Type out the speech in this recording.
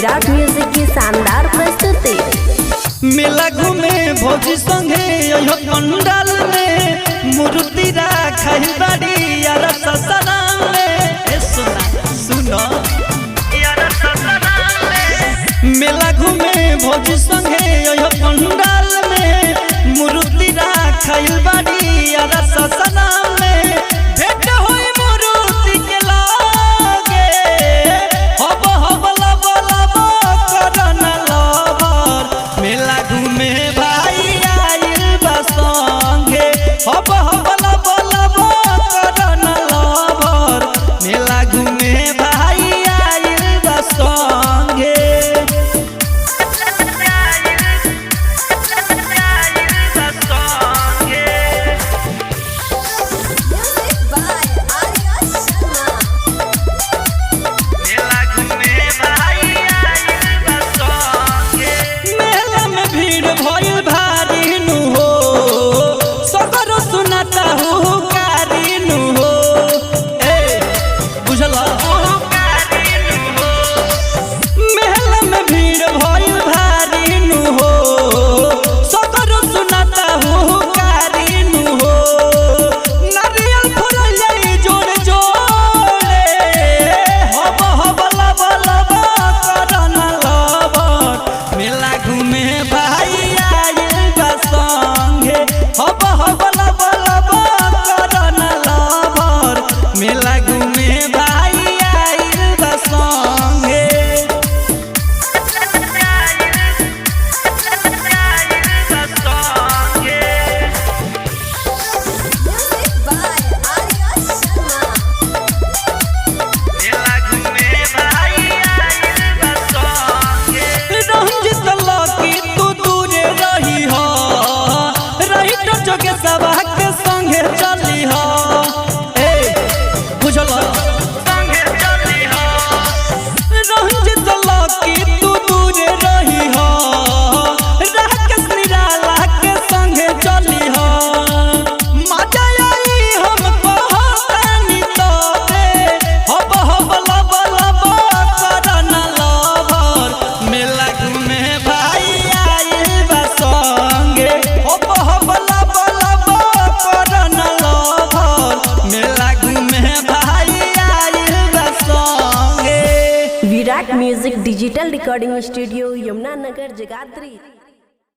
विराट music की शानदार प्रस्तुति। मेला घूमे भौजी संगे पंडाल में मूर्ति राखल बाड़ी यार ससुराल में। सुनो मेला घूमे भौजी संगे पंडाल में मूर्ति राखल बाड़ी यार ससुराल में। भेंट होई मूर्ति के लागे हब हब लब लब करन लवर। मेला घूमे भाई आइल बा संगे हब हब लब लब करन लवर। मेला घूमे भाई आइल बा संगे। मेला घूमे भाई आइल बा संगे। रंजित लकी तू दूरे रही हो रही तो जोगे सभा के संगे चली हो। रंजित लकी तू दूरे रही हो राकेश निराला के संगे चली हो। मजा आई हमको हनी तोरे हब हब लब लब करन लवर। मेला घूमे भाई आइल बा संगे हब हब लब लब करन लवर। मेला घूमे भाई आइल बा संगे। Virat music digital recording studio Yamuna Nagar Jagadhri.